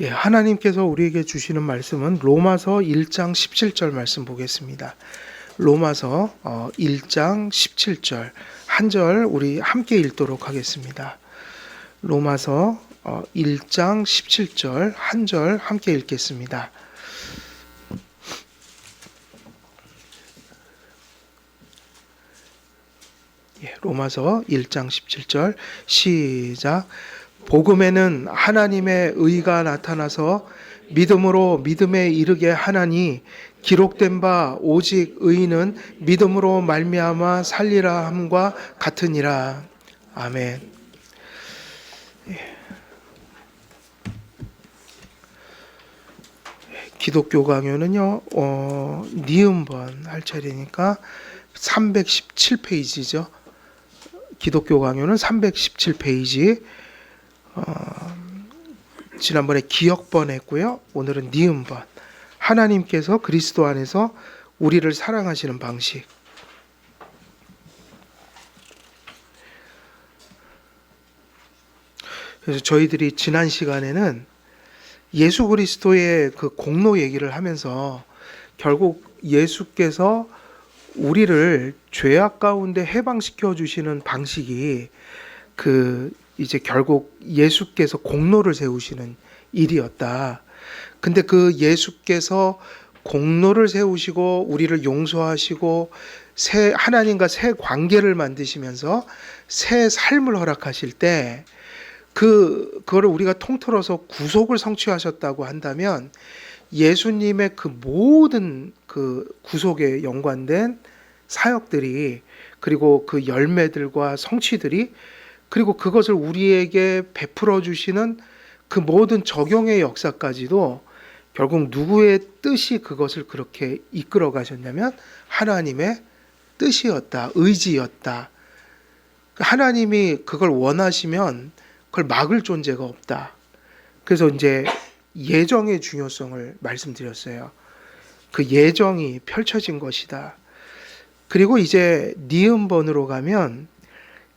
예, 하나님께서 우리에게 주시는 말씀은 로마서 1장 17절 말씀 보겠습니다. 로마서 1장 17절 한 절 우리 함께 읽도록 하겠습니다. 로마서 1장 17절 한 절 함께 읽겠습니다. 예, 로마서 1장 17절 시작. 복음에는 하나님의 의가 나타나서 믿음으로 믿음에 이르게 하나니 기록된 바 오직 의인은 믿음으로 말미암아 살리라 함과 같으니라. 아멘. 기독교 강요는요, 니은번 할 차례니까 317페이지죠. 기독교 강요는 317페이지. 지난번에 기역번 했고요. 오늘은 니은번. 하나님께서 그리스도 안에서 우리를 사랑하시는 방식. 그래서 저희들이 지난 시간에는 예수 그리스도의 그 공로 얘기를 하면서 결국 예수께서 우리를 죄악 가운데 해방시켜 주시는 방식이 이제 결국 예수께서 공로를 세우시는 일이었다. 근데 그 예수께서 공로를 세우시고 우리를 용서하시고 하나님과 새 관계를 만드시면서 새 삶을 허락하실 때 그거를 우리가 통틀어서 구속을 성취하셨다고 한다면 예수님의 그 모든 그 구속에 연관된 사역들이 그리고 그 열매들과 성취들이 그리고 그것을 우리에게 베풀어 주시는 그 모든 적용의 역사까지도 결국 누구의 뜻이 그것을 그렇게 이끌어 가셨냐면 하나님의 뜻이었다, 의지였다. 하나님이 그걸 원하시면 그걸 막을 존재가 없다. 그래서 이제 예정의 중요성을 말씀드렸어요. 그 예정이 펼쳐진 것이다. 그리고 이제 니은번으로 가면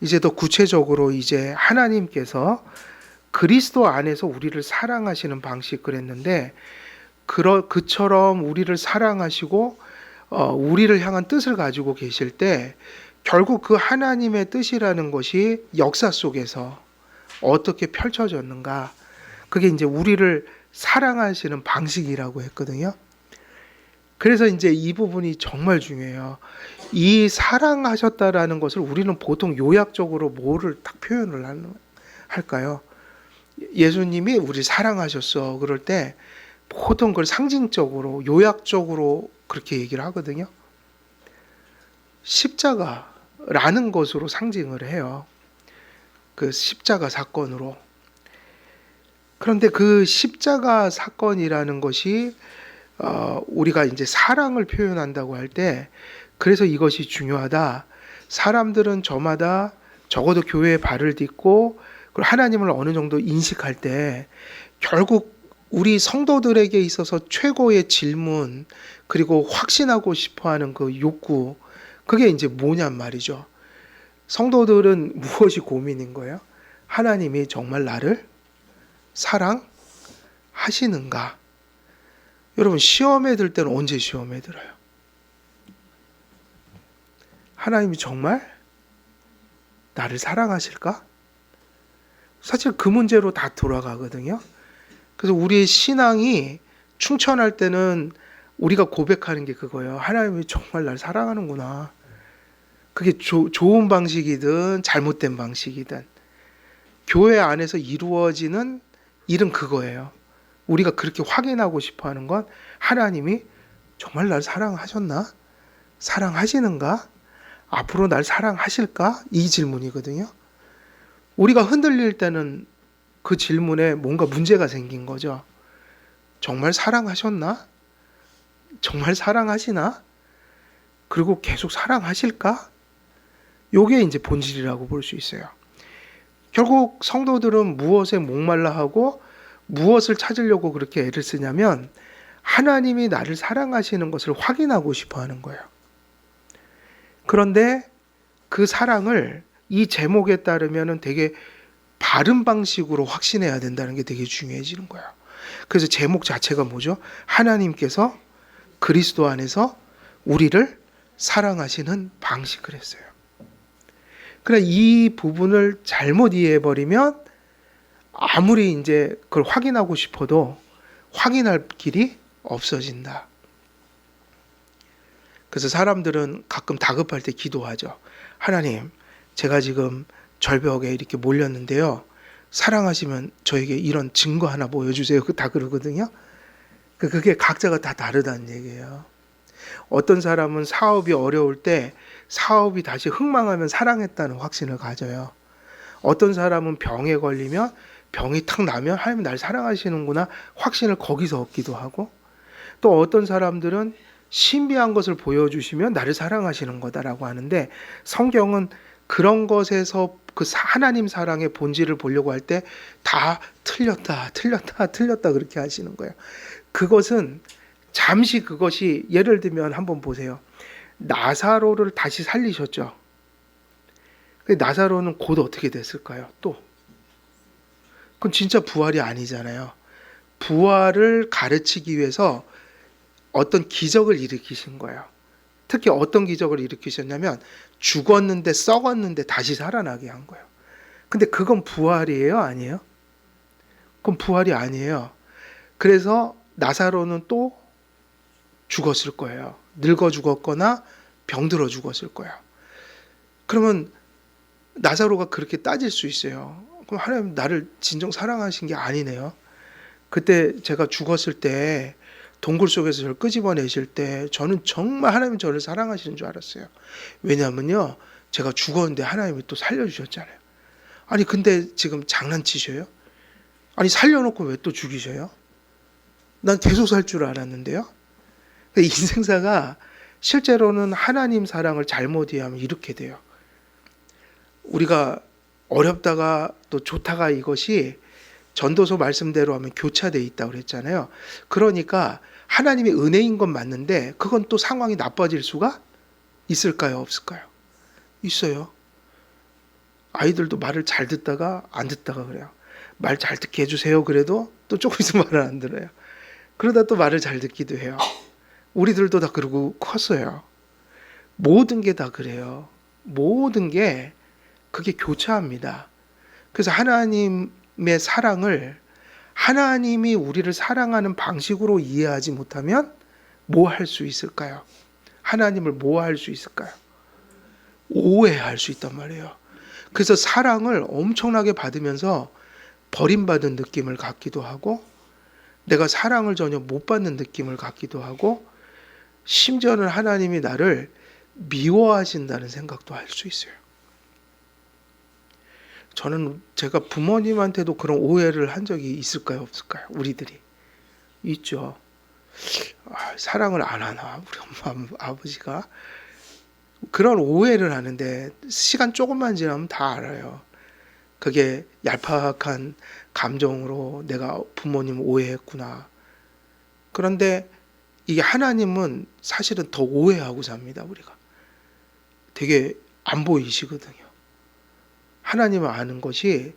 이제 더 구체적으로 이제 하나님께서 그리스도 안에서 우리를 사랑하시는 방식 그랬는데 그처럼 우리를 사랑하시고 우리를 향한 뜻을 가지고 계실 때 결국 그 하나님의 뜻이라는 것이 역사 속에서 어떻게 펼쳐졌는가 그게 이제 우리를 사랑하시는 방식이라고 했거든요. 그래서 이제 이 부분이 정말 중요해요. 이 사랑하셨다라는 것을 우리는 보통 요약적으로 뭐를 딱 표현을 할까요? 예수님이 우리 사랑하셨어. 그럴 때 보통 그걸 상징적으로 요약적으로 그렇게 얘기를 하거든요. 십자가라는 것으로 상징을 해요. 그 십자가 사건으로. 그런데 그 십자가 사건이라는 것이 우리가 이제 사랑을 표현한다고 할 때 그래서 이것이 중요하다. 사람들은 저마다 적어도 교회에 발을 딛고 하나님을 어느 정도 인식할 때 결국 우리 성도들에게 있어서 최고의 질문 그리고 확신하고 싶어하는 그 욕구 그게 이제 뭐냔 말이죠. 성도들은 무엇이 고민인 거예요? 하나님이 정말 나를 사랑하시는가? 여러분 시험에 들 때는 언제 시험에 들어요? 하나님이 정말 나를 사랑하실까? 사실 그 문제로 다 돌아가거든요. 그래서 우리의 신앙이 충천할 때는 우리가 고백하는 게 그거예요. 하나님이 정말 나를 사랑하는구나. 그게 좋은 방식이든 잘못된 방식이든 교회 안에서 이루어지는 일은 그거예요. 우리가 그렇게 확인하고 싶어하는 건 하나님이 정말 날 사랑하셨나? 사랑하시는가? 앞으로 날 사랑하실까? 이 질문이거든요. 우리가 흔들릴 때는 그 질문에 뭔가 문제가 생긴 거죠. 정말 사랑하셨나? 정말 사랑하시나? 그리고 계속 사랑하실까? 요게 이제 본질이라고 볼 수 있어요. 결국 성도들은 무엇에 목말라 하고 무엇을 찾으려고 그렇게 애를 쓰냐면 하나님이 나를 사랑하시는 것을 확인하고 싶어 하는 거예요. 그런데 그 사랑을 이 제목에 따르면 되게 바른 방식으로 확신해야 된다는 게 되게 중요해지는 거예요. 그래서 제목 자체가 뭐죠? 하나님께서 그리스도 안에서 우리를 사랑하시는 방식을 했어요. 그래, 이 부분을 잘못 이해해버리면 아무리 이제 그걸 확인하고 싶어도 확인할 길이 없어진다. 그래서 사람들은 가끔 다급할 때 기도하죠. 하나님, 제가 지금 절벽에 이렇게 몰렸는데요. 사랑하시면 저에게 이런 증거 하나 보여주세요. 다 그러거든요. 그게 각자가 다 다르다는 얘기예요. 어떤 사람은 사업이 어려울 때 사업이 다시 흥망하면 사랑했다는 확신을 가져요. 어떤 사람은 병에 걸리면 병이 탁 나면 하나님 날 사랑하시는구나 확신을 거기서 얻기도 하고, 또 어떤 사람들은 신비한 것을 보여주시면 나를 사랑하시는 거다라고 하는데, 성경은 그런 것에서 그 하나님 사랑의 본질을 보려고 할 때 다 틀렸다 그렇게 하시는 거예요. 그것은 잠시, 그것이 예를 들면 한번 보세요. 나사로를 다시 살리셨죠. 나사로는 곧 어떻게 됐을까요? 또 그건 진짜 부활이 아니잖아요. 부활을 가르치기 위해서 어떤 기적을 일으키신 거예요. 특히 어떤 기적을 일으키셨냐면 죽었는데 썩었는데 다시 살아나게 한 거예요. 근데 그건 부활이에요? 아니에요? 그건 부활이 아니에요. 그래서 나사로는 또 죽었을 거예요. 늙어 죽었거나 병들어 죽었을 거예요. 그러면 나사로가 그렇게 따질 수 있어요. 그럼 하나님 나를 진정 사랑하신 게 아니네요. 그때 제가 죽었을 때 동굴 속에서 저를 끄집어내실 때 저는 정말 하나님이 저를 사랑하시는 줄 알았어요. 왜냐하면요, 제가 죽었는데 하나님이 또 살려주셨잖아요. 아니 근데 지금 장난치셔요? 아니 살려놓고 왜 또 죽이셔요? 난 계속 살 줄 알았는데요. 인생사가 실제로는 하나님 사랑을 잘못 이해하면 이렇게 돼요. 우리가 어렵다가 또 좋다가 이것이 전도서 말씀대로 하면 교차되어 있다고 그랬잖아요. 그러니까 하나님의 은혜인 건 맞는데 그건 또 상황이 나빠질 수가 있을까요? 없을까요? 있어요. 아이들도 말을 잘 듣다가 안 듣다가 그래요. 말 잘 듣게 해주세요. 그래도 또 조금 있으면 말을 안 들어요. 그러다 또 말을 잘 듣기도 해요. 우리들도 다 그러고 컸어요. 모든 게 다 그래요. 모든 게 그게 교차합니다. 그래서 하나님의 사랑을 하나님이 우리를 사랑하는 방식으로 이해하지 못하면 뭐 할 수 있을까요? 하나님을 뭐 할 수 있을까요? 오해할 수 있단 말이에요. 그래서 사랑을 엄청나게 받으면서 버림받은 느낌을 갖기도 하고, 내가 사랑을 전혀 못 받는 느낌을 갖기도 하고, 심지어는 하나님이 나를 미워하신다는 생각도 할 수 있어요. 저는 제가 부모님한테도 그런 오해를 한 적이 있을까요? 없을까요? 우리들이. 있죠. 사랑을 안 하나? 우리 엄마, 아버지가? 그런 오해를 하는데 시간 조금만 지나면 다 알아요. 그게 얄팍한 감정으로 내가 부모님 오해했구나. 그런데 이게 하나님은 사실은 더 오해하고 삽니다. 우리가. 되게 안 보이시거든요. 하나님을 아는 것이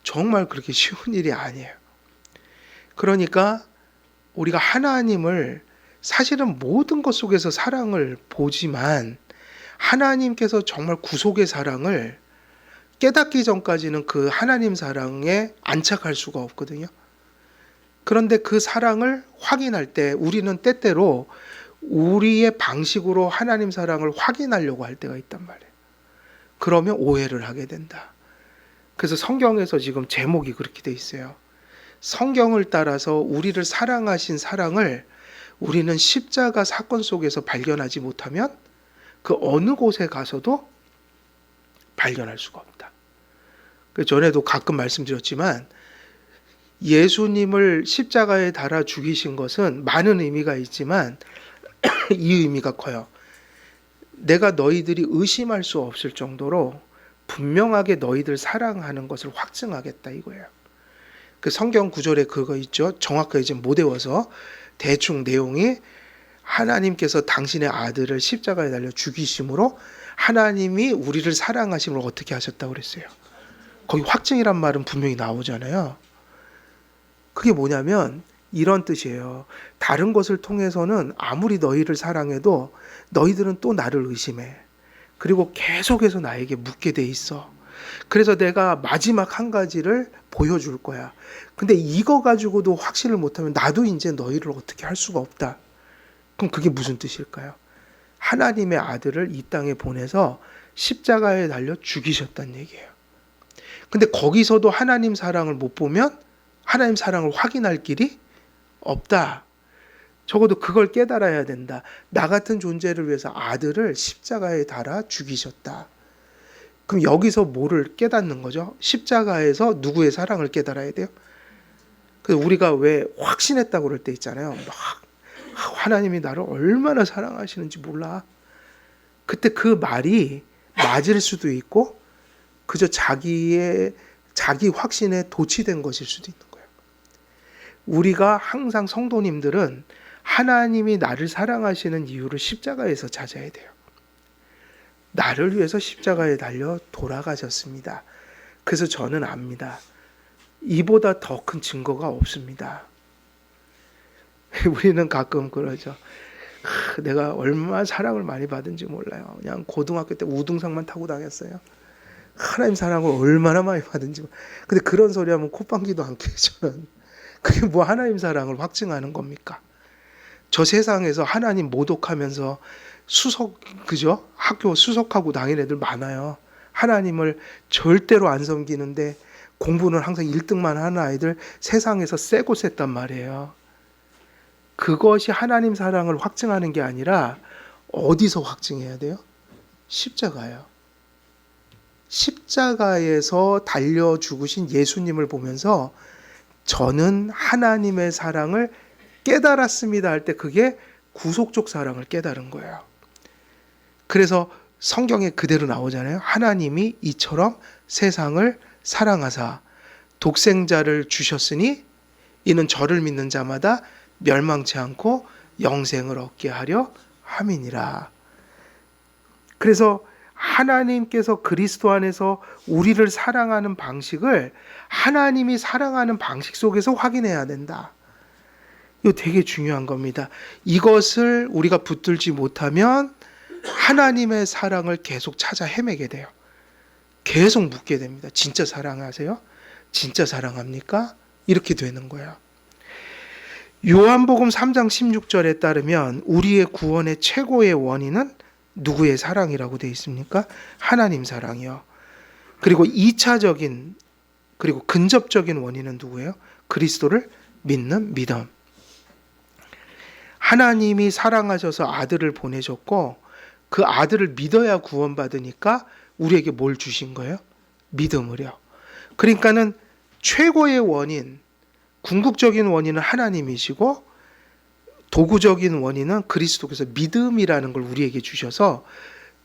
정말 그렇게 쉬운 일이 아니에요. 그러니까 우리가 하나님을 사실은 모든 것 속에서 사랑을 보지만 하나님께서 정말 구속의 사랑을 깨닫기 전까지는 그 하나님 사랑에 안착할 수가 없거든요. 그런데 그 사랑을 확인할 때 우리는 때때로 우리의 방식으로 하나님 사랑을 확인하려고 할 때가 있단 말이에요. 그러면 오해를 하게 된다. 그래서 성경에서 지금 제목이 그렇게 돼 있어요. 성경을 따라서 우리를 사랑하신 사랑을 우리는 십자가 사건 속에서 발견하지 못하면 그 어느 곳에 가서도 발견할 수가 없다. 전에도 가끔 말씀드렸지만 예수님을 십자가에 달아 죽이신 것은 많은 의미가 있지만 이 의미가 커요. 내가 너희들이 의심할 수 없을 정도로 분명하게 너희들 사랑하는 것을 확증하겠다 이거예요. 그 성경 구절에 그거 있죠. 정확하게 지금 못 외워서 대충 내용이 하나님께서 당신의 아들을 십자가에 달려 죽이심으로 하나님이 우리를 사랑하심을 어떻게 하셨다고 그랬어요. 거기 확증이란 말은 분명히 나오잖아요. 그게 뭐냐면 이런 뜻이에요. 다른 것을 통해서는 아무리 너희를 사랑해도 너희들은 또 나를 의심해. 그리고 계속해서 나에게 묻게 돼 있어. 그래서 내가 마지막 한 가지를 보여줄 거야. 근데 이거 가지고도 확신을 못하면 나도 이제 너희를 어떻게 할 수가 없다. 그럼 그게 무슨 뜻일까요? 하나님의 아들을 이 땅에 보내서 십자가에 달려 죽이셨다는 얘기예요. 근데 거기서도 하나님 사랑을 못 보면 하나님 사랑을 확인할 길이 없다. 적어도 그걸 깨달아야 된다. 나 같은 존재를 위해서 아들을 십자가에 달아 죽이셨다. 그럼 여기서 뭐를 깨닫는 거죠? 십자가에서 누구의 사랑을 깨달아야 돼요? 우리가 왜 확신했다고 그럴 때 있잖아요. 막 하나님이 나를 얼마나 사랑하시는지 몰라. 그때 그 말이 맞을 수도 있고 그저 자기 확신에 도취된 것일 수도 있는 거예요. 우리가 항상 성도님들은 하나님이 나를 사랑하시는 이유를 십자가에서 찾아야 돼요. 나를 위해서 십자가에 달려 돌아가셨습니다. 그래서 저는 압니다. 이보다 더 큰 증거가 없습니다. 우리는 가끔 그러죠. 내가 얼마나 사랑을 많이 받은지 몰라요. 그냥 고등학교 때 우등상만 타고 다녔어요. 하나님 사랑을 얼마나 많이 받은지. 근데 그런 소리 하면 콧방귀도 안 껴요, 저는. 그게 뭐 하나님 사랑을 확증하는 겁니까? 저 세상에서 하나님 모독하면서 그죠? 학교 수석하고 다니는 애들 많아요. 하나님을 절대로 안 섬기는데 공부는 항상 1등만 하는 아이들 세상에서 쎄고 쎘단 말이에요. 그것이 하나님 사랑을 확증하는 게 아니라 어디서 확증해야 돼요? 십자가예요. 십자가에서 달려 죽으신 예수님을 보면서 저는 하나님의 사랑을 깨달았습니다 할 때 그게 구속적 사랑을 깨달은 거예요. 그래서 성경에 그대로 나오잖아요. 하나님이 이처럼 세상을 사랑하사 독생자를 주셨으니 이는 저를 믿는 자마다 멸망치 않고 영생을 얻게 하려 함이니라. 그래서 하나님께서 그리스도 안에서 우리를 사랑하는 방식을 하나님이 사랑하는 방식 속에서 확인해야 된다. 이거 되게 중요한 겁니다. 이것을 우리가 붙들지 못하면 하나님의 사랑을 계속 찾아 헤매게 돼요. 계속 묻게 됩니다. 진짜 사랑하세요? 진짜 사랑합니까? 이렇게 되는 거예요. 요한복음 3장 16절에 따르면 우리의 구원의 최고의 원인은 누구의 사랑이라고 되어 있습니까? 하나님 사랑이요. 그리고 2차적인 그리고 근접적인 원인은 누구예요? 그리스도를 믿는 믿음. 하나님이 사랑하셔서 아들을 보내셨고 그 아들을 믿어야 구원받으니까 우리에게 뭘 주신 거예요? 믿음을요. 그러니까는 최고의 원인, 궁극적인 원인은 하나님이시고 도구적인 원인은 그리스도께서 믿음이라는 걸 우리에게 주셔서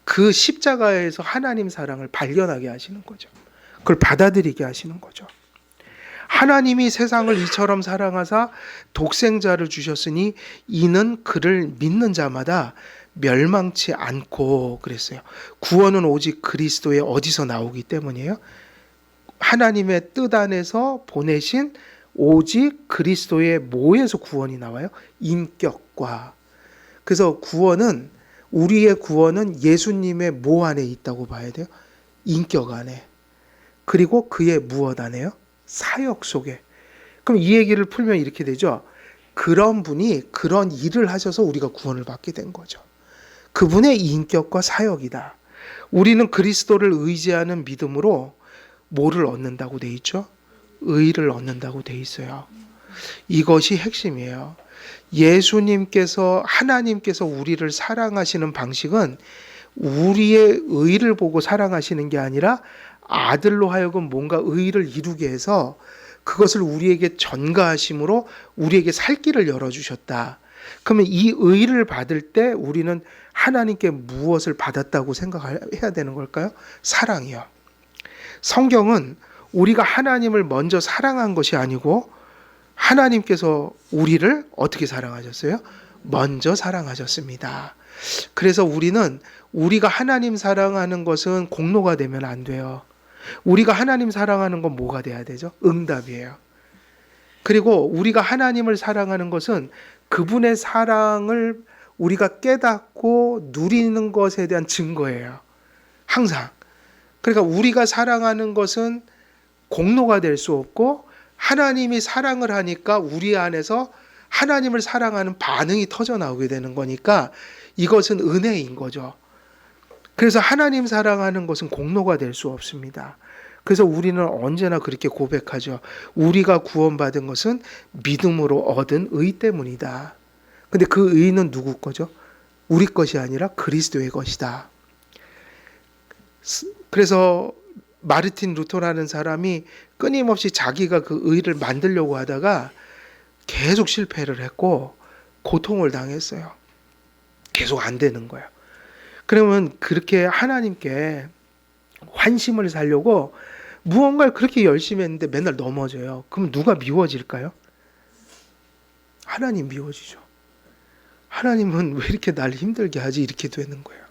그 십자가에서 하나님 사랑을 발견하게 하시는 거죠. 그걸 받아들이게 하시는 거죠. 하나님이 세상을 이처럼 사랑하사 독생자를 주셨으니 이는 그를 믿는 자마다 멸망치 않고 그랬어요. 구원은 오직 그리스도의 어디서 나오기 때문이에요? 하나님의 뜻 안에서 보내신 오직 그리스도의 뭐에서 구원이 나와요? 인격과. 그래서 우리의 구원은 예수님의 뭐 안에 있다고 봐야 돼요? 인격 안에. 그리고 그의 무엇 안에요? 사역 속에. 그럼 이 얘기를 풀면 이렇게 되죠. 그런 분이 그런 일을 하셔서 우리가 구원을 받게 된 거죠. 그분의 인격과 사역이다. 우리는 그리스도를 의지하는 믿음으로 뭐를 얻는다고 돼 있죠? 의를 얻는다고 돼 있어요. 이것이 핵심이에요. 하나님께서 우리를 사랑하시는 방식은 우리의 의를 보고 사랑하시는 게 아니라 아들로 하여금 뭔가 의를 이루게 해서 그것을 우리에게 전가하심으로 우리에게 살 길을 열어주셨다. 그러면 이 의를 받을 때 우리는 하나님께 무엇을 받았다고 생각해야 되는 걸까요? 사랑이요. 성경은 우리가 하나님을 먼저 사랑한 것이 아니고 하나님께서 우리를 어떻게 사랑하셨어요? 먼저 사랑하셨습니다. 그래서 우리가 하나님 사랑하는 것은 공로가 되면 안 돼요. 우리가 하나님 사랑하는 건 뭐가 돼야 되죠? 응답이에요. 그리고 우리가 하나님을 사랑하는 것은 그분의 사랑을 우리가 깨닫고 누리는 것에 대한 증거예요. 항상. 그러니까 우리가 사랑하는 것은 공로가 될 수 없고, 하나님이 사랑을 하니까 우리 안에서 하나님을 사랑하는 반응이 터져 나오게 되는 거니까 이것은 은혜인 거죠. 그래서 하나님 사랑하는 것은 공로가 될 수 없습니다. 그래서 우리는 언제나 그렇게 고백하죠. 우리가 구원받은 것은 믿음으로 얻은 의 때문이다. 근데 그 의는 누구 거죠? 우리 것이 아니라 그리스도의 것이다. 그래서 마르틴 루터라는 사람이 끊임없이 자기가 그 의를 만들려고 하다가 계속 실패를 했고 고통을 당했어요. 계속 안 되는 거예요. 그러면 그렇게 하나님께 환심을 살려고 무언가를 그렇게 열심히 했는데 맨날 넘어져요. 그럼 누가 미워질까요? 하나님 미워지죠. 하나님은 왜 이렇게 날 힘들게 하지? 이렇게 되는 거예요.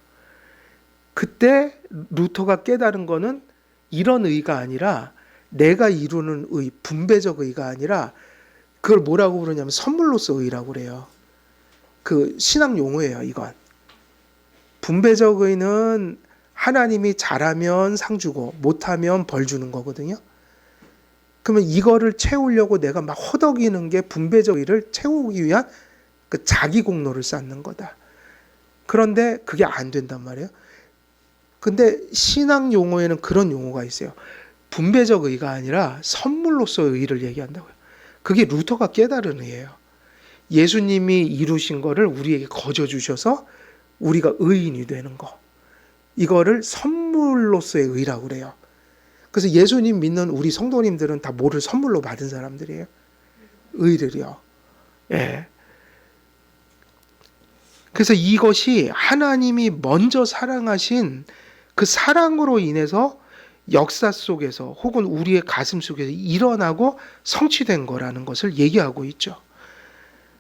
그때 루터가 깨달은 거는 이런 의가 아니라, 내가 이루는 의, 분배적 의가 아니라, 그걸 뭐라고 부르냐면 선물로서 의라고 그래요. 그 신학 용어예요, 이건. 분배적 의는 하나님이 잘하면 상 주고 못하면 벌 주는 거거든요. 그러면 이거를 채우려고 내가 막 허덕이는 게 분배적 의를 채우기 위한 그 자기 공로를 쌓는 거다. 그런데 그게 안 된단 말이에요. 근데 신학 용어에는 그런 용어가 있어요. 분배적 의가 아니라 선물로서의 의를 얘기한다고요. 그게 루터가 깨달은 의예요. 예수님이 이루신 거를 우리에게 거저 주셔서 우리가 의인이 되는 거. 이거를 선물로서의 의라고 그래요. 그래서 예수님 믿는 우리 성도님들은 다 뭐를 선물로 받은 사람들이에요? 의를요. 예. 그래서 이것이 하나님이 먼저 사랑하신 그 사랑으로 인해서 역사 속에서 혹은 우리의 가슴 속에서 일어나고 성취된 거라는 것을 얘기하고 있죠.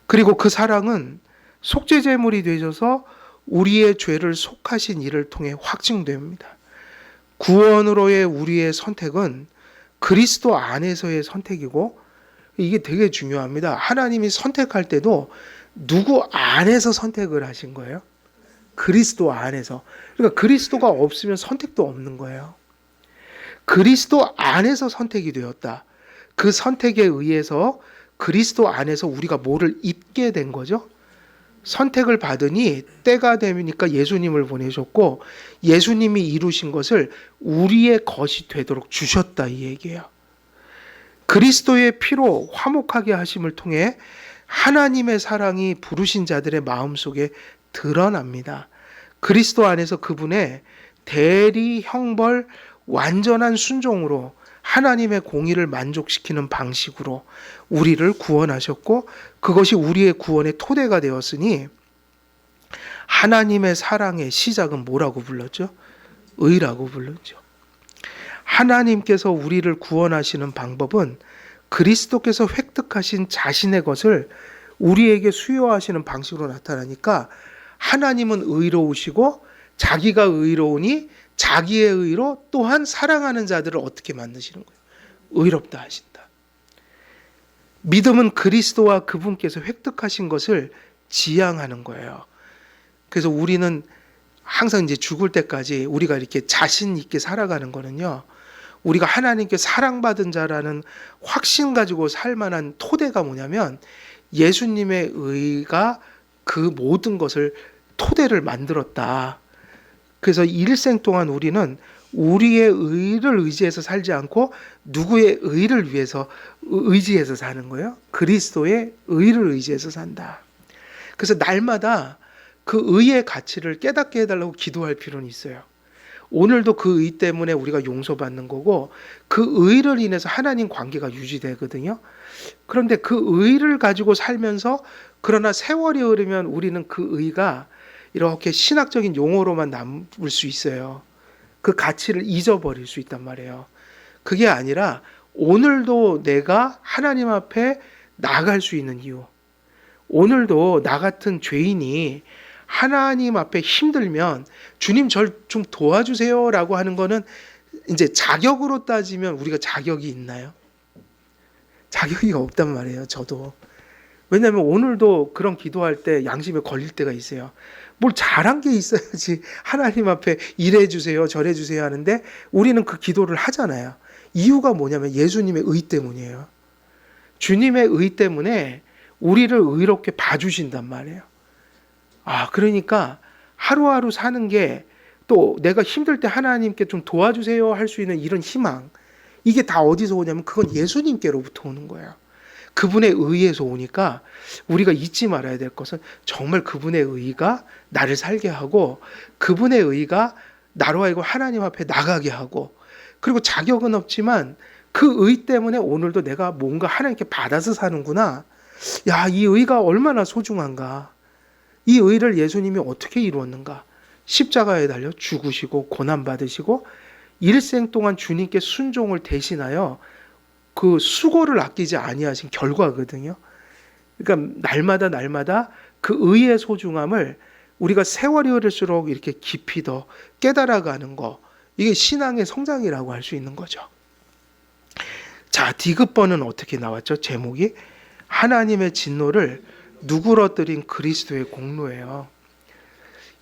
그리고 그 사랑은 속죄제물이 되셔서 우리의 죄를 속하신 이를 통해 확증됩니다. 구원으로의 우리의 선택은 그리스도 안에서의 선택이고, 이게 되게 중요합니다. 하나님이 선택할 때도 누구 안에서 선택을 하신 거예요? 그리스도 안에서. 그러니까 그리스도가 없으면 선택도 없는 거예요. 그리스도 안에서 선택이 되었다. 그 선택에 의해서 그리스도 안에서 우리가 뭐를 입게 된 거죠? 선택을 받으니 때가 되니까 예수님을 보내셨고, 예수님이 이루신 것을 우리의 것이 되도록 주셨다, 이 얘기예요. 그리스도의 피로 화목하게 하심을 통해 하나님의 사랑이 부르신 자들의 마음속에 드러납니다. 그리스도 안에서 그분의 대리 형벌 완전한 순종으로 하나님의 공의를 만족시키는 방식으로 우리를 구원하셨고, 그것이 우리의 구원의 토대가 되었으니 하나님의 사랑의 시작은 뭐라고 불렀죠? 의라고 불렀죠. 하나님께서 우리를 구원하시는 방법은 그리스도께서 획득하신 자신의 것을 우리에게 수여하시는 방식으로 나타나니까, 하나님은 의로우시고 자기가 의로우니 자기의 의로 또한 사랑하는 자들을 어떻게 만드시는 거예요? 의롭다 하신다. 믿음은 그리스도와 그분께서 획득하신 것을 지향하는 거예요. 그래서 우리는 항상 이제 죽을 때까지 우리가 이렇게 자신 있게 살아가는 거는요, 우리가 하나님께 사랑받은 자라는 확신 가지고 살 만한 토대가 뭐냐면, 예수님의 의가 그 모든 것을 토대를 만들었다. 그래서 일생 동안 우리는 우리의 의를 의지해서 살지 않고 누구의 의를 위해서 의지해서 사는 거예요. 그리스도의 의를 의지해서 산다. 그래서 날마다 그 의의 가치를 깨닫게 해달라고 기도할 필요는 있어요. 오늘도 그 의 때문에 우리가 용서받는 거고, 그 의를 인해서 하나님 관계가 유지되거든요. 그런데 그 의를 가지고 살면서, 그러나 세월이 흐르면 우리는 그 의가 이렇게 신학적인 용어로만 남을 수 있어요. 그 가치를 잊어버릴 수 있단 말이에요. 그게 아니라 오늘도 내가 하나님 앞에 나아갈 수 있는 이유, 오늘도 나 같은 죄인이 하나님 앞에 힘들면 주님 절 좀 도와주세요 라고 하는 거는 이제 자격으로 따지면 우리가 자격이 있나요? 자격이 없단 말이에요. 저도. 왜냐하면 오늘도 그런 기도할 때 양심에 걸릴 때가 있어요. 뭘 잘한 게 있어야지 하나님 앞에 이래 주세요, 저래 주세요 하는데 우리는 그 기도를 하잖아요. 이유가 뭐냐면 예수님의 의 때문이에요. 주님의 의 때문에 우리를 의롭게 봐주신단 말이에요. 그러니까 하루하루 사는 게 또 내가 힘들 때 하나님께 좀 도와주세요 할 수 있는 이런 희망, 이게 다 어디서 오냐면 그건 예수님께로부터 오는 거예요. 그분의 의에서 오니까 우리가 잊지 말아야 될 것은 정말 그분의 의가 나를 살게 하고 그분의 의가 나로 하여금 하나님 앞에 나가게 하고, 그리고 자격은 없지만 그 의 때문에 오늘도 내가 뭔가 하나님께 받아서 사는구나. 야, 이 의가 얼마나 소중한가. 이 의를 예수님이 어떻게 이루었는가. 십자가에 달려 죽으시고 고난받으시고 일생 동안 주님께 순종을 대신하여 그 수고를 아끼지 아니하신 결과거든요. 그러니까 날마다 그 의의 소중함을 우리가 세월이 흐를수록 이렇게 깊이 더 깨달아가는 거, 이게 신앙의 성장이라고 할 수 있는 거죠. 자, 디귿번은 어떻게 나왔죠? 제목이 하나님의 진노를 누그러뜨린 그리스도의 공로예요.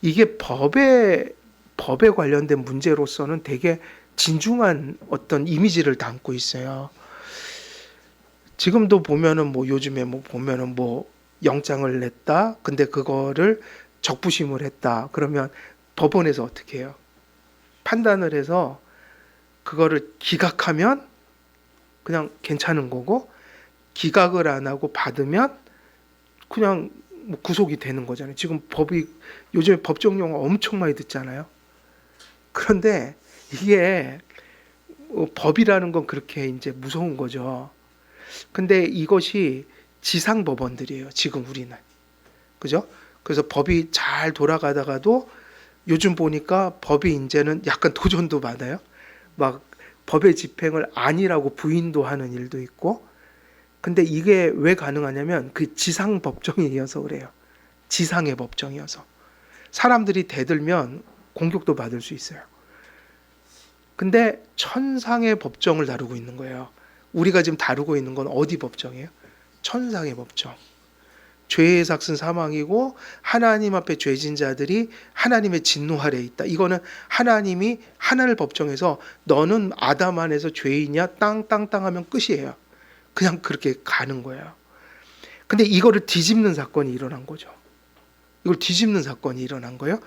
이게 법에 관련된 문제로서는 되게 진중한 어떤 이미지를 담고 있어요. 지금도 보면은 요즘에 보면은 영장을 냈다. 근데 그거를 적부심을 했다. 그러면 법원에서 어떻게 해요? 판단을 해서 그거를 기각하면 그냥 괜찮은 거고, 기각을 안 하고 받으면 그냥 구속이 되는 거잖아요. 지금 요즘에 법정 용어 엄청 많이 듣잖아요. 그런데 이게 법이라는 건 그렇게 이제 무서운 거죠. 근데 이것이 지상법원들이에요. 지금 우리는. 그죠? 그래서 법이 잘 돌아가다가도 요즘 보니까 법이 이제는 약간 도전도 받아요. 막 법의 집행을 아니라고 부인도 하는 일도 있고. 근데 이게 왜 가능하냐면 그 지상 법정이어서 그래요. 지상의 법정이어서. 사람들이 대들면 공격도 받을 수 있어요. 근데 천상의 법정을 다루고 있는 거예요. 우리가 지금 다루고 있는 건 어디 법정이에요? 천상의 법정. 죄의 삭은 사망이고 하나님 앞에 죄진 자들이 하나님의 진노 아래에 있다. 이거는 하나님이 하늘 법정에서 너는 아담 안에서 죄인이야 땅 하면 끝이에요. 그냥 그렇게 가는 거예요. 근데 이거를 뒤집는 사건이 일어난 거죠. 이걸 뒤집는 사건이 일어난 거예요.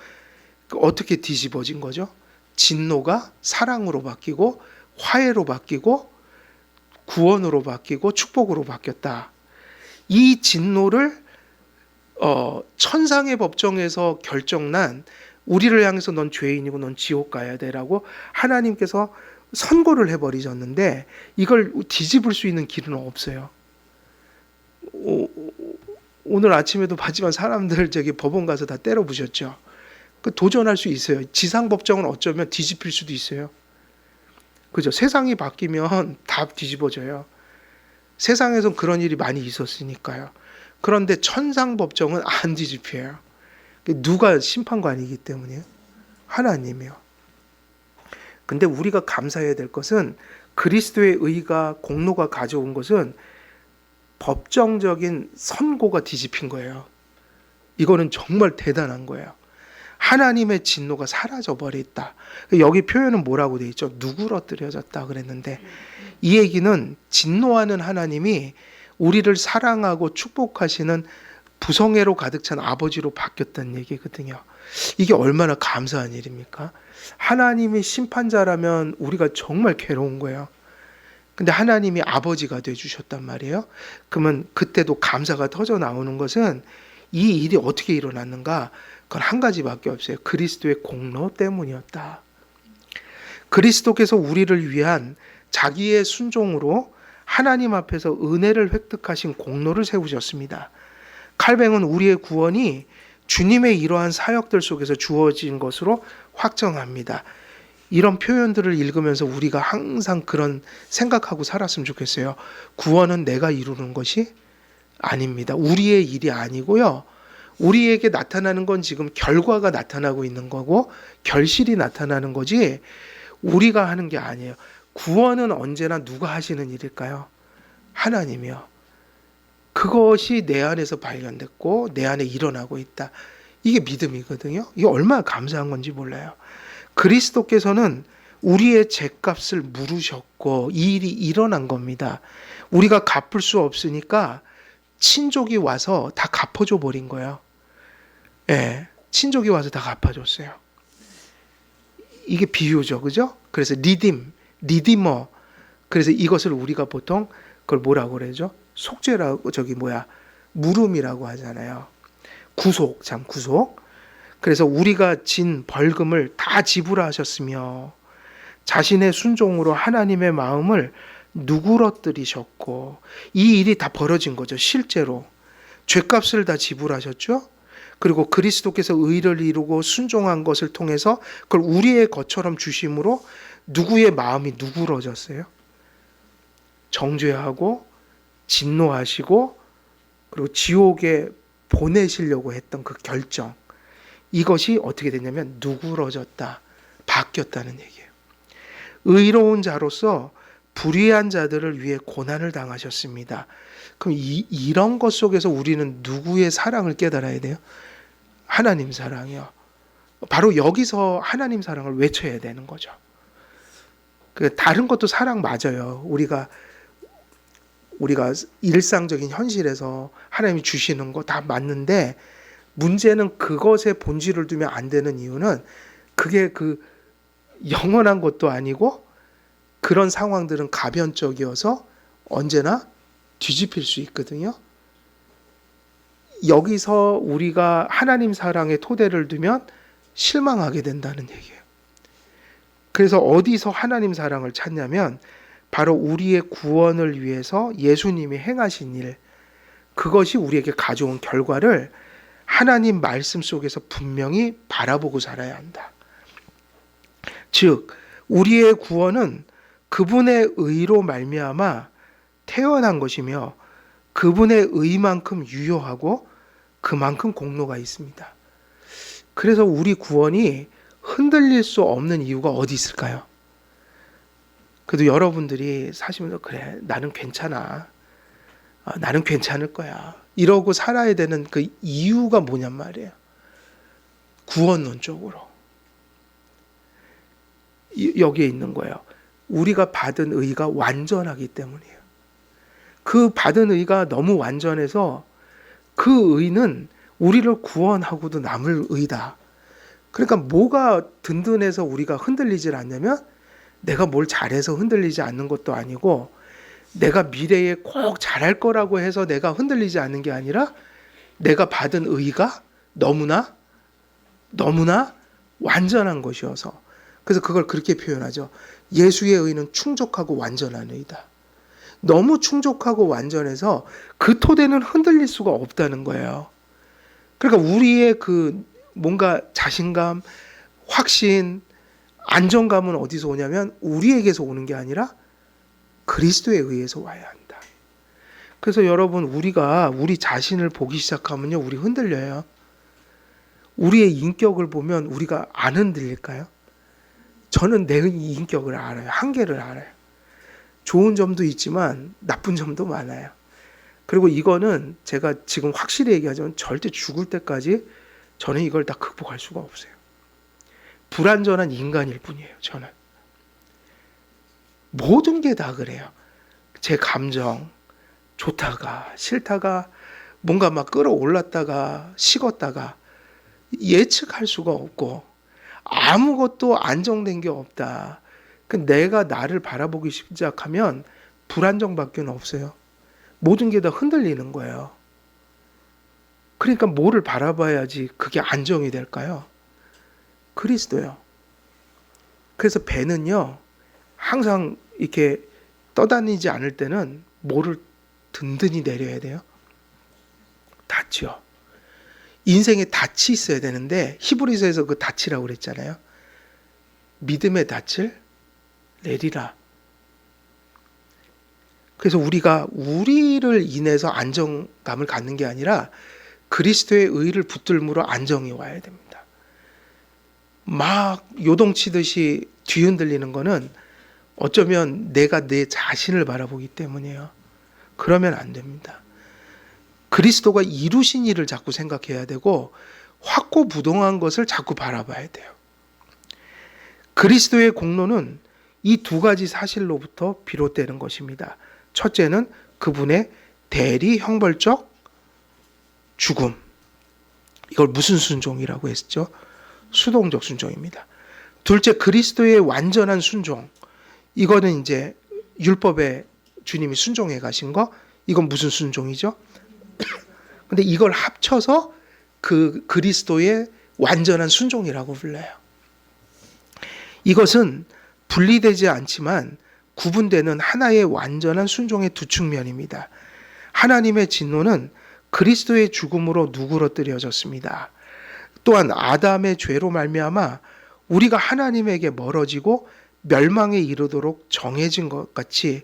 어떻게 뒤집어진 거죠? 진노가 사랑으로 바뀌고 화해로 바뀌고 구원으로 바뀌고 축복으로 바뀌었다. 이 진노를 천상의 법정에서 결정난 우리를 향해서 넌 죄인이고 넌 지옥 가야 되라고 하나님께서 선고를 해버리셨는데 이걸 뒤집을 수 있는 길은 없어요. 오늘 아침에도 봤지만 사람들 법원 가서 다 때려 부셨죠. 도전할 수 있어요. 지상 법정은 어쩌면 뒤집힐 수도 있어요. 그죠? 세상이 바뀌면 다 뒤집어져요. 세상에선 그런 일이 많이 있었으니까요. 그런데 천상 법정은 안 뒤집혀요. 누가 심판관이기 때문이에요? 하나님이요. 근데 우리가 감사해야 될 것은 그리스도의 의가 공로가 가져온 것은 법정적인 선고가 뒤집힌 거예요. 이거는 정말 대단한 거예요. 하나님의 진노가 사라져 버렸다. 여기 표현은 뭐라고 돼 있죠? 누그러뜨려졌다 그랬는데 이 얘기는 진노하는 하나님이 우리를 사랑하고 축복하시는 부성애로 가득 찬 아버지로 바뀌었다는 얘기거든요. 이게 얼마나 감사한 일입니까? 하나님이 심판자라면 우리가 정말 괴로운 거예요. 근데 하나님이 아버지가 되어주셨단 말이에요. 그러면 그때도 감사가 터져 나오는 것은 이 일이 어떻게 일어났는가? 그건 한 가지밖에 없어요. 그리스도의 공로 때문이었다. 그리스도께서 우리를 위한 자기의 순종으로 하나님 앞에서 은혜를 획득하신 공로를 세우셨습니다. 칼뱅은 우리의 구원이 주님의 이러한 사역들 속에서 주어진 것으로 확정합니다. 이런 표현들을 읽으면서 우리가 항상 그런 생각하고 살았으면 좋겠어요. 구원은 내가 이루는 것이 아닙니다. 우리의 일이 아니고요. 우리에게 나타나는 건 지금 결과가 나타나고 있는 거고 결실이 나타나는 거지 우리가 하는 게 아니에요. 구원은 언제나 누가 하시는 일일까요? 하나님이요. 그것이 내 안에서 발견됐고 내 안에 일어나고 있다. 이게 믿음이거든요. 이게 얼마나 감사한 건지 몰라요. 그리스도께서는 우리의 죗값을 물으셨고 이 일이 일어난 겁니다. 우리가 갚을 수 없으니까 친족이 와서 다 갚아줘 버린 거예요. 예, 친족이 와서 다 갚아줬어요. 이게 비유죠, 그죠? 그래서 리디머. 그래서 이것을 우리가 보통 그걸 뭐라고 그러죠? 속죄라고 물음이라고 하잖아요. 구속. 그래서 우리가 진 벌금을 다 지불하셨으며 자신의 순종으로 하나님의 마음을 누그러뜨리셨고 이 일이 다 벌어진 거죠. 실제로 죗값을 다 지불하셨죠. 그리고 그리스도께서 의를 이루고 순종한 것을 통해서 그걸 우리의 것처럼 주심으로 누구의 마음이 누그러졌어요? 정죄하고 진노하시고 그리고 지옥에 보내시려고 했던 그 결정, 이것이 어떻게 됐냐면 누그러졌다, 바뀌었다는 얘기예요. 의로운 자로서 불의한 자들을 위해 고난을 당하셨습니다. 그럼 이런 것 속에서 우리는 누구의 사랑을 깨달아야 돼요? 하나님 사랑이요. 바로 여기서 하나님 사랑을 외쳐야 되는 거죠. 다른 것도 사랑 맞아요. 우리가 일상적인 현실에서 하나님이 주시는 거 다 맞는데 문제는 그것에 본질을 두면 안 되는 이유는 그게 그 영원한 것도 아니고 그런 상황들은 가변적이어서 언제나 뒤집힐 수 있거든요. 여기서 우리가 하나님 사랑의 토대를 두면 실망하게 된다는 얘기예요. 그래서 어디서 하나님 사랑을 찾냐면 바로 우리의 구원을 위해서 예수님이 행하신 일, 그것이 우리에게 가져온 결과를 하나님 말씀 속에서 분명히 바라보고 살아야 한다. 즉 우리의 구원은 그분의 의로 말미암아 태어난 것이며 그분의 의만큼 유효하고 그만큼 공로가 있습니다. 그래서 우리 구원이 흔들릴 수 없는 이유가 어디 있을까요? 그래도 여러분들이 사시면서 그래 나는 괜찮아, 나는 괜찮을 거야 이러고 살아야 되는 그 이유가 뭐냔 말이에요. 구원론적으로 여기에 있는 거예요. 우리가 받은 의가 완전하기 때문이에요. 그 받은 의가 너무 완전해서 그 의는 우리를 구원하고도 남을 의다. 그러니까 뭐가 든든해서 우리가 흔들리질 않냐면 내가 뭘 잘해서 흔들리지 않는 것도 아니고 내가 미래에 꼭 잘할 거라고 해서 내가 흔들리지 않는 게 아니라 내가 받은 의가 너무나 완전한 것이어서, 그래서 그걸 그렇게 표현하죠. 예수의 의는 충족하고 완전한 의다. 너무 충족하고 완전해서 그 토대는 흔들릴 수가 없다는 거예요. 그러니까 우리의 그 뭔가 자신감, 확신, 안정감은 어디서 오냐면 우리에게서 오는 게 아니라 그리스도에 의해서 와야 한다. 그래서 여러분 우리가 우리 자신을 보기 시작하면요 우리 흔들려요. 우리의 인격을 보면 우리가 안 흔들릴까요? 저는 내 인격을 알아요. 한계를 알아요. 좋은 점도 있지만 나쁜 점도 많아요. 그리고 이거는 제가 지금 확실히 얘기하자면 절대 죽을 때까지 저는 이걸 다 극복할 수가 없어요. 불완전한 인간일 뿐이에요. 저는 모든 게 다 그래요. 제 감정 좋다가 싫다가 뭔가 막 끌어올랐다가 식었다가 예측할 수가 없고 아무것도 안정된 게 없다. 내가 나를 바라보기 시작하면 불안정밖에 없어요. 모든 게 다 흔들리는 거예요. 그러니까 뭐를 바라봐야지 그게 안정이 될까요? 그리스도요. 그래서 배는요 항상 이렇게 떠다니지 않을 때는 뭐를 든든히 내려야 돼요? 닻이요. 인생에 닻이 있어야 되는데 히브리서에서 그 닻이라고 그랬잖아요. 믿음의 닻을 내리라. 그래서 우리가 우리를 인해서 안정감을 갖는 게 아니라 그리스도의 의를 붙들므로 안정이 와야 됩니다. 막 요동치듯이 뒤흔들리는 거는 어쩌면 내가 내 자신을 바라보기 때문이에요. 그러면 안 됩니다. 그리스도가 이루신 일을 자꾸 생각해야 되고 확고부동한 것을 자꾸 바라봐야 돼요. 그리스도의 공로는 이 두 가지 사실로부터 비롯되는 것입니다. 첫째는 그분의 대리 형벌적 죽음. 이걸 무슨 순종이라고 했죠? 수동적 순종입니다. 둘째, 그리스도의 완전한 순종. 이거는 이제 율법에 주님이 순종해 가신 거. 이건 무슨 순종이죠? 근데 이걸 합쳐서 그 그리스도의 완전한 순종이라고 불러요. 이것은 분리되지 않지만 구분되는 하나의 완전한 순종의 두 측면입니다. 하나님의 진노는 그리스도의 죽음으로 누그러뜨려졌습니다. 또한 아담의 죄로 말미암아 우리가 하나님에게 멀어지고 멸망에 이르도록 정해진 것 같이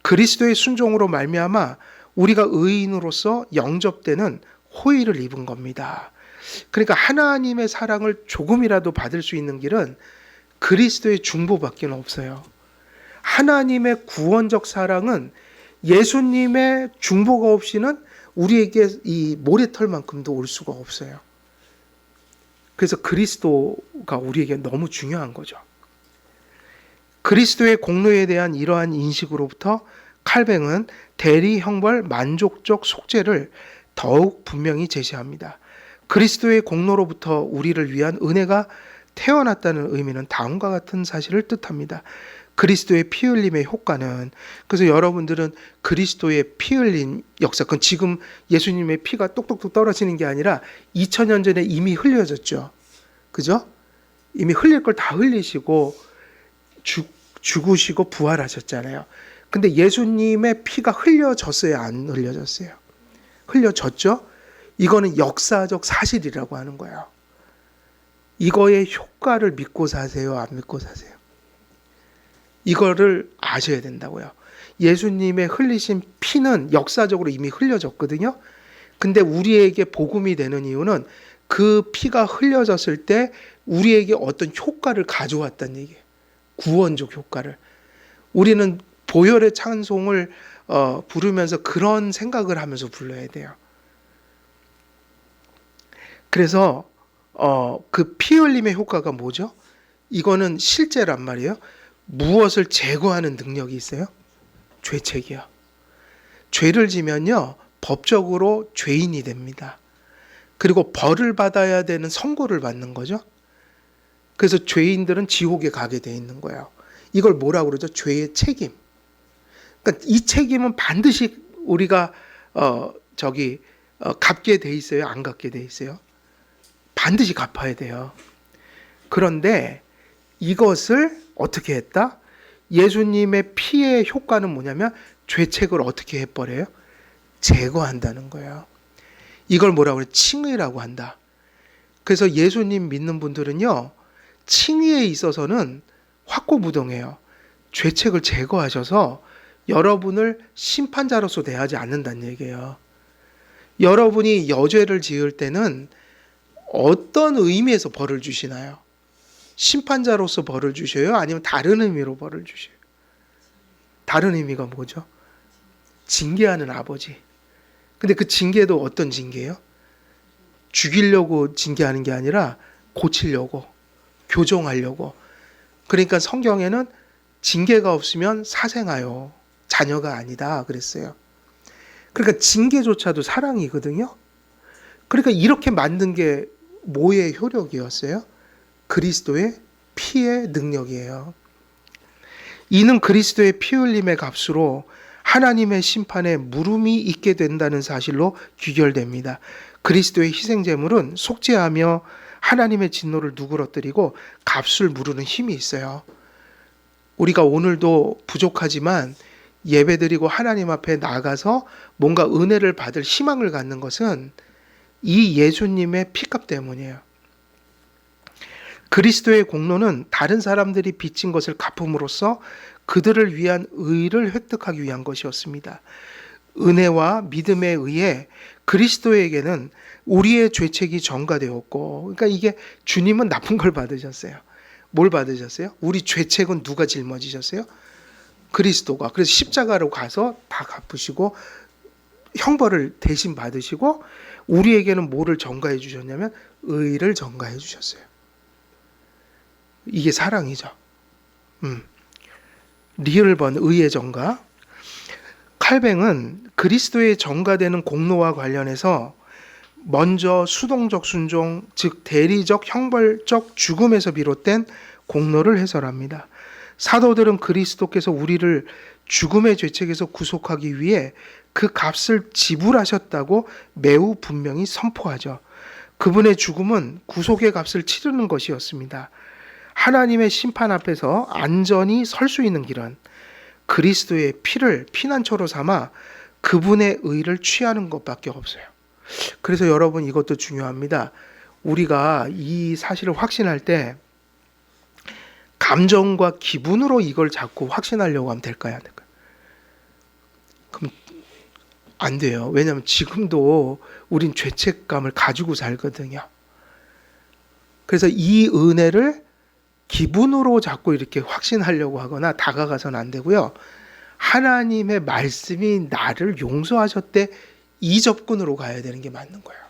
그리스도의 순종으로 말미암아 우리가 의인으로서 영접되는 호의를 입은 겁니다. 그러니까 하나님의 사랑을 조금이라도 받을 수 있는 길은 그리스도의 중보밖에 없어요. 하나님의 구원적 사랑은 예수님의 중보가 없이는 우리에게 이 모래털만큼도 올 수가 없어요. 그래서 그리스도가 우리에게 너무 중요한 거죠. 그리스도의 공로에 대한 이러한 인식으로부터 칼뱅은 대리 형벌 만족적 속죄를 더욱 분명히 제시합니다. 그리스도의 공로로부터 우리를 위한 은혜가 태어났다는 의미는 다음과 같은 사실을 뜻합니다. 그리스도의 피 흘림의 효과는, 그래서 여러분들은 그리스도의 피 흘림 역사, 그건 지금 예수님의 피가 똑똑똑 떨어지는 게 아니라 2000년 전에 이미 흘려졌죠. 그죠? 이미 흘릴 걸 다 흘리시고 죽으시고 부활하셨잖아요. 근데 예수님의 피가 흘려졌어요? 안 흘려졌어요? 흘려졌죠? 이거는 역사적 사실이라고 하는 거예요. 이거의 효과를 믿고 사세요? 안 믿고 사세요? 이거를 아셔야 된다고요. 예수님의 흘리신 피는 역사적으로 이미 흘려졌거든요. 근데 우리에게 복음이 되는 이유는 그 피가 흘려졌을 때 우리에게 어떤 효과를 가져왔다는 얘기예요. 구원적 효과를. 우리는 보혈의 찬송을 부르면서 그런 생각을 하면서 불러야 돼요. 그래서 그 피 흘림의 효과가 뭐죠? 이거는 실제란 말이에요. 무엇을 제거하는 능력이 있어요? 죄책이요. 죄를 지면요, 법적으로 죄인이 됩니다. 그리고 벌을 받아야 되는 선고를 받는 거죠. 그래서 죄인들은 지옥에 가게 돼 있는 거예요. 이걸 뭐라고 그러죠? 죄의 책임. 그러니까 이 책임은 반드시 우리가 갚게 돼 있어요? 안 갚게 돼 있어요? 반드시 갚아야 돼요. 그런데 이것을 어떻게 했다? 예수님의 피의 효과는 뭐냐면 죄책을 어떻게 해버려요? 제거한다는 거예요. 이걸 뭐라고 그래요? 칭의라고 한다. 그래서 예수님 믿는 분들은요, 칭의에 있어서는 확고부동해요. 죄책을 제거하셔서 여러분을 심판자로서 대하지 않는다는 얘기예요. 여러분이 여죄를 지을 때는 어떤 의미에서 벌을 주시나요? 심판자로서 벌을 주셔요? 아니면 다른 의미로 벌을 주셔요? 다른 의미가 뭐죠? 징계하는 아버지. 근데 그 징계도 어떤 징계예요? 죽이려고 징계하는 게 아니라 고치려고, 교정하려고. 그러니까 성경에는 징계가 없으면 사생하여 자녀가 아니다 그랬어요. 그러니까 징계조차도 사랑이거든요. 그러니까 이렇게 만든 게 뭐의 효력이었어요? 그리스도의 피의 능력이에요. 이는 그리스도의 피 흘림의 값으로 하나님의 심판에 물음이 있게 된다는 사실로 귀결됩니다. 그리스도의 희생제물은 속죄하며 하나님의 진노를 누그러뜨리고 값을 물으는 힘이 있어요. 우리가 오늘도 부족하지만 예배드리고 하나님 앞에 나가서 뭔가 은혜를 받을 희망을 갖는 것은 이 예수님의 피값 때문이에요. 그리스도의 공로는 다른 사람들이 빚진 것을 갚음으로써 그들을 위한 의를 획득하기 위한 것이었습니다. 은혜와 믿음에 의해 그리스도에게는 우리의 죄책이 전가되었고, 그러니까 이게 주님은 나쁜 걸 받으셨어요. 뭘 받으셨어요? 우리 죄책은 누가 짊어지셨어요? 그리스도가. 그래서 십자가로 가서 다 갚으시고 형벌을 대신 받으시고 우리에게는 뭐를 전가해 주셨냐면 의를 전가해 주셨어요. 이게 사랑이죠. 리을 번 의의 전가. 칼뱅은 그리스도의 전가되는 공로와 관련해서 먼저 수동적 순종, 즉 대리적 형벌적 죽음에서 비롯된 공로를 해설합니다. 사도들은 그리스도께서 우리를 죽음의 죄책에서 구속하기 위해 그 값을 지불하셨다고 매우 분명히 선포하죠. 그분의 죽음은 구속의 값을 치르는 것이었습니다. 하나님의 심판 앞에서 안전히 설 수 있는 길은 그리스도의 피를 피난처로 삼아 그분의 의를 취하는 것밖에 없어요. 그래서 여러분 이것도 중요합니다. 우리가 이 사실을 확신할 때 감정과 기분으로 이걸 자꾸 확신하려고 하면 될까요? 안 될까요? 그럼 안 돼요. 왜냐하면 지금도 우린 죄책감을 가지고 살거든요. 그래서 이 은혜를 기분으로 자꾸 이렇게 확신하려고 하거나 다가가서는 안 되고요. 하나님의 말씀이 나를 용서하셨대, 이 접근으로 가야 되는 게 맞는 거예요.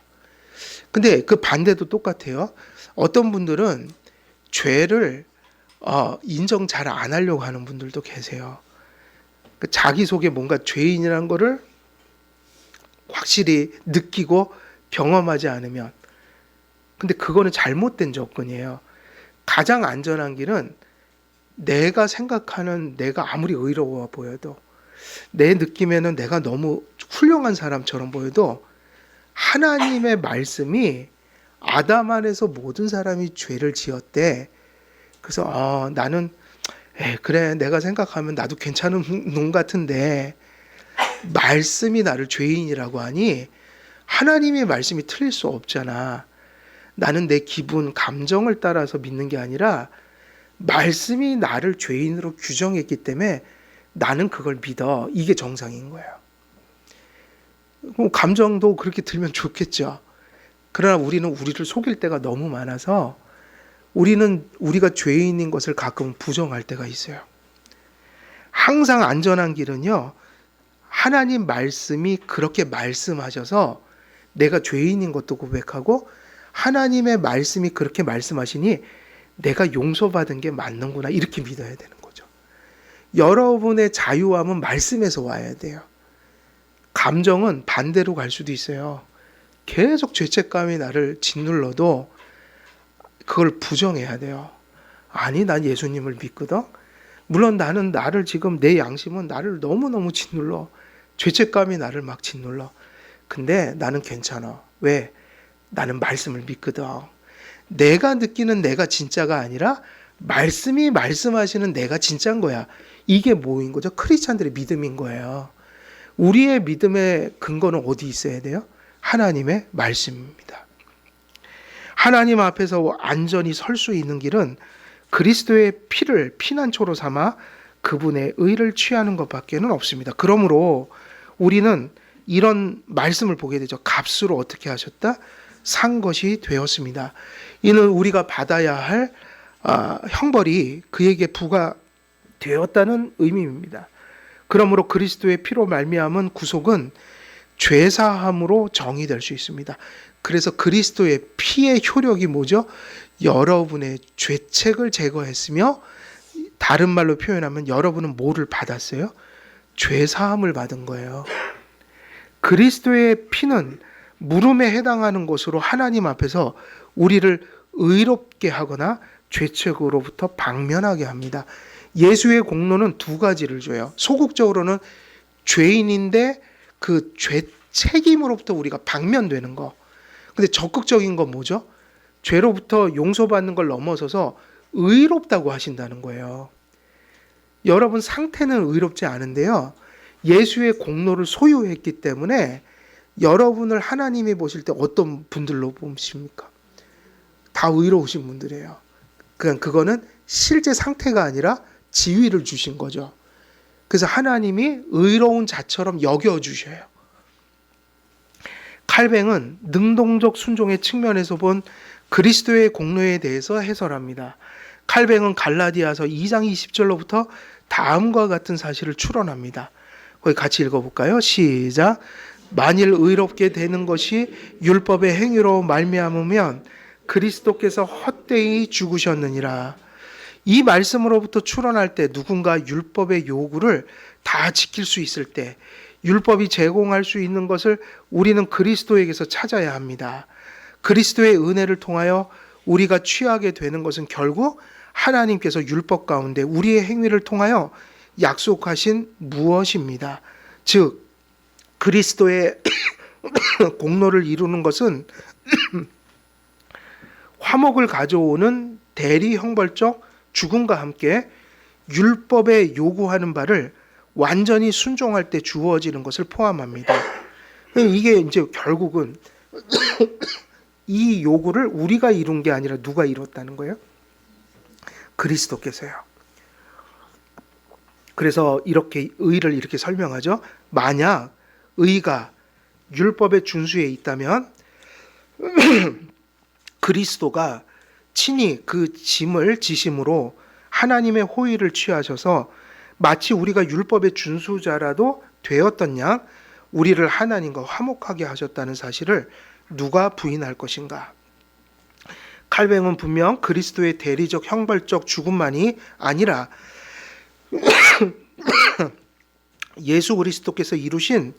근데 그 반대도 똑같아요. 어떤 분들은 죄를 인정 잘 안 하려고 하는 분들도 계세요. 자기 속에 뭔가 죄인이라는 거를 확실히 느끼고 경험하지 않으면, 근데 그거는 잘못된 접근이에요. 가장 안전한 길은 내가 생각하는, 내가 아무리 의로워 보여도, 내 느낌에는 내가 너무 훌륭한 사람처럼 보여도 하나님의 말씀이 아담 안에서 모든 사람이 죄를 지었대. 그래서 나는 그래, 내가 생각하면 나도 괜찮은 놈 같은데 말씀이 나를 죄인이라고 하니 하나님의 말씀이 틀릴 수 없잖아. 나는 내 기분, 감정을 따라서 믿는 게 아니라 말씀이 나를 죄인으로 규정했기 때문에 나는 그걸 믿어. 이게 정상인 거예요. 감정도 그렇게 들면 좋겠죠. 그러나 우리는 우리를 속일 때가 너무 많아서 우리가 죄인인 것을 가끔 부정할 때가 있어요. 항상 안전한 길은요, 하나님 말씀이 그렇게 말씀하셔서 내가 죄인인 것도 고백하고 하나님의 말씀이 그렇게 말씀하시니 내가 용서받은 게 맞는구나, 이렇게 믿어야 되는 거죠. 여러분의 자유함은 말씀에서 와야 돼요. 감정은 반대로 갈 수도 있어요. 계속 죄책감이 나를 짓눌러도 그걸 부정해야 돼요. 아니, 난 예수님을 믿거든. 물론 나를 지금 내 양심은 나를 너무너무 짓눌러. 죄책감이 나를 막 짓눌러. 근데 나는 괜찮아. 왜? 나는 말씀을 믿거든. 내가 느끼는 내가 진짜가 아니라 말씀이 말씀하시는 내가 진짜인 거야. 이게 뭐인 거죠? 크리스찬들의 믿음인 거예요. 우리의 믿음의 근거는 어디 있어야 돼요? 하나님의 말씀입니다. 하나님 앞에서 안전히 설 수 있는 길은 그리스도의 피를 피난처로 삼아 그분의 의를 취하는 것밖에는 없습니다. 그러므로 우리는 이런 말씀을 보게 되죠. 값으로 어떻게 하셨다? 산 것이 되었습니다. 이는 우리가 받아야 할 형벌이 그에게 부과되었다는 의미입니다. 그러므로 그리스도의 피로 말미암은 구속은 죄사함으로 정의될 수 있습니다. 그래서 그리스도의 피의 효력이 뭐죠? 여러분의 죄책을 제거했으며, 다른 말로 표현하면 여러분은 뭐를 받았어요? 죄사함을 받은 거예요. 그리스도의 피는 물음에 해당하는 것으로 하나님 앞에서 우리를 의롭게 하거나 죄책으로부터 방면하게 합니다. 예수의 공로는 두 가지를 줘요. 소극적으로는 죄인인데 그 죄 책임으로부터 우리가 방면되는 거. 근데 적극적인 건 뭐죠? 죄로부터 용서받는 걸 넘어서서 의롭다고 하신다는 거예요. 여러분 상태는 의롭지 않은데요, 예수의 공로를 소유했기 때문에 여러분을 하나님이 보실 때 어떤 분들로 보십니까? 다 의로우신 분들이에요. 그거는 실제 상태가 아니라 지위를 주신 거죠. 그래서 하나님이 의로운 자처럼 여겨주셔요. 칼뱅은 능동적 순종의 측면에서 본 그리스도의 공로에 대해서 해설합니다. 칼뱅은 갈라디아서 2장 20절로부터 다음과 같은 사실을 추론합니다. 거기 같이 읽어볼까요? 시작. 만일 의롭게 되는 것이 율법의 행위로 말미암으면 그리스도께서 헛되이 죽으셨느니라. 이 말씀으로부터 추론할 때 누군가 율법의 요구를 다 지킬 수 있을 때 율법이 제공할 수 있는 것을 우리는 그리스도에게서 찾아야 합니다. 그리스도의 은혜를 통하여 우리가 취하게 되는 것은 결국 하나님께서 율법 가운데 우리의 행위를 통하여 약속하신 무엇입니다. 즉 그리스도의 공로를 이루는 것은 화목을 가져오는 대리 형벌적 죽음과 함께 율법에 요구하는 바를 완전히 순종할 때 주어지는 것을 포함합니다. 이게 이제 결국은 이 요구를 우리가 이룬 게 아니라 누가 이뤘다는 거예요? 그리스도께서요. 그래서 이렇게 의를 이렇게 설명하죠. 만약 의가 율법의 준수에 있다면 그리스도가 친히 그 짐을 지심으로 하나님의 호의를 취하셔서 마치 우리가 율법의 준수자라도 되었던 양 우리를 하나님과 화목하게 하셨다는 사실을 누가 부인할 것인가? 칼뱅은 분명 그리스도의 대리적 형벌적 죽음만이 아니라 예수 그리스도께서 이루신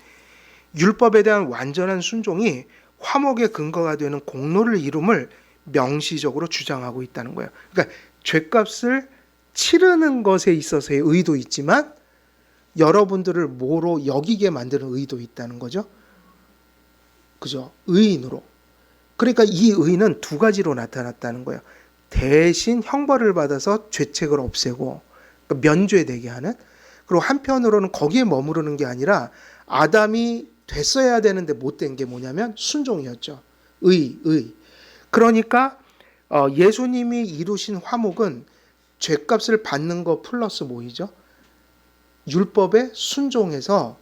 율법에 대한 완전한 순종이 화목의 근거가 되는 공로를 이룸을 명시적으로 주장하고 있다는 거예요. 그러니까 죄값을 치르는 것에 있어서의 의도 있지만 여러분들을 뭐로 여기게 만드는 의도 있다는 거죠. 그죠? 의인으로. 그러니까 이 의는 두 가지로 나타났다는 거예요. 대신 형벌을 받아서 죄책을 없애고 그러니까 면죄되게 하는. 그리고 한편으로는 거기에 머무르는 게 아니라 아담이 됐어야 되는데 못된 게 뭐냐면 순종이었죠. 의. 그러니까 예수님이 이루신 화목은 죄값을 받는 거 플러스 뭐이죠? 율법에 순종해서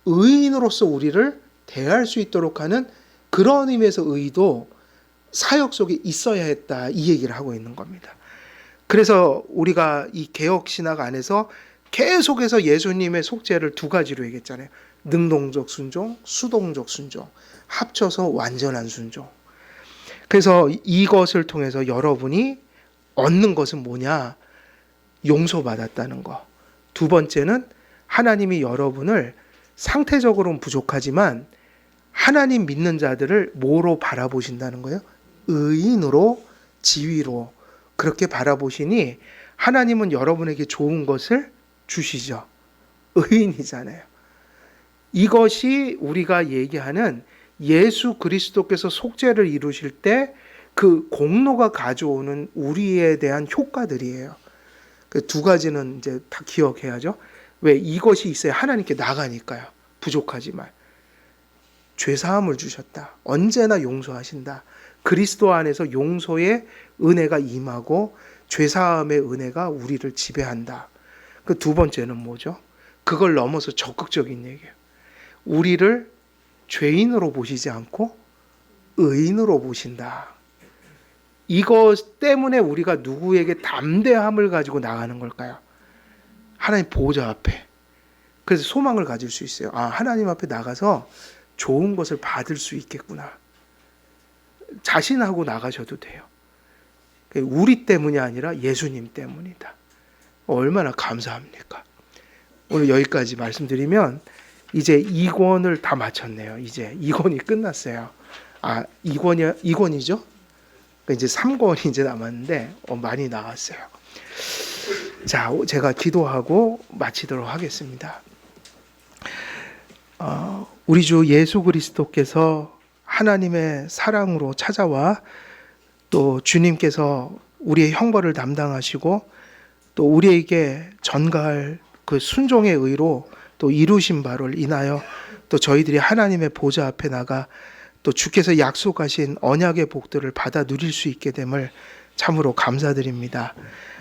의인으로서 우리를 대할 수 있도록 하는 그런 의미에서 의도 사역 속에 있어야 했다 이 얘기를 하고 있는 겁니다. 그래서 우리가 이 개혁신학 안에서 계속해서 예수님의 속죄를 두 가지로 얘기했잖아요. 능동적 순종, 수동적 순종, 합쳐서 완전한 순종. 그래서 이것을 통해서 여러분이 얻는 것은 뭐냐? 용서받았다는 거. 두 번째는 하나님이 여러분을 상태적으로는 부족하지만 하나님 믿는 자들을 뭐로 바라보신다는 거예요? 의인으로, 지위로 그렇게 바라보시니 하나님은 여러분에게 좋은 것을 주시죠. 의인이잖아요. 이것이 우리가 얘기하는 예수 그리스도께서 속죄를 이루실 때 그 공로가 가져오는 우리에 대한 효과들이에요. 그 두 가지는 이제 다 기억해야죠. 왜? 이것이 있어야 하나님께 나가니까요. 부족하지만. 죄사함을 주셨다. 언제나 용서하신다. 그리스도 안에서 용서의 은혜가 임하고 죄사함의 은혜가 우리를 지배한다. 그 두 번째는 뭐죠? 그걸 넘어서 적극적인 얘기예요. 우리를 죄인으로 보시지 않고 의인으로 보신다. 이것 때문에 우리가 누구에게 담대함을 가지고 나가는 걸까요? 하나님 보호자 앞에. 그래서 소망을 가질 수 있어요. 아, 하나님 앞에 나가서 좋은 것을 받을 수 있겠구나. 자신하고 나가셔도 돼요. 우리 때문이 아니라 예수님 때문이다. 얼마나 감사합니까? 오늘 여기까지 말씀드리면 이제 2권을 다 마쳤네요. 이제 2권이 끝났어요. 아, 2권이죠? 이제 3권이 이제 남았는데 많이 나왔어요. 자, 제가 기도하고 마치도록 하겠습니다. 우리 주 예수 그리스도께서 하나님의 사랑으로 찾아와 또 주님께서 우리의 형벌을 담당하시고 또 우리에게 전가할 그 순종의 의로 또 이루신 바를 인하여 또 저희들이 하나님의 보좌 앞에 나가 또 주께서 약속하신 언약의 복들을 받아 누릴 수 있게 됨을 참으로 감사드립니다.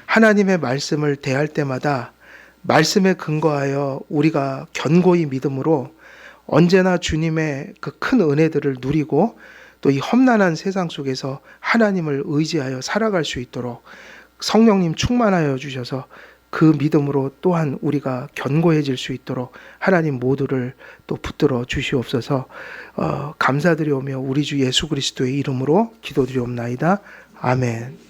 하나님의 말씀을 대할 때마다 말씀에 근거하여 우리가 견고히 믿음으로 언제나 주님의 그 큰 은혜들을 누리고 또 이 험난한 세상 속에서 하나님을 의지하여 살아갈 수 있도록 성령님 충만하여 주셔서 그 믿음으로 또한 우리가 견고해질 수 있도록 하나님 모두를 또 붙들어 주시옵소서. 감사드리오며 우리 주 예수 그리스도의 이름으로 기도드리옵나이다. 아멘.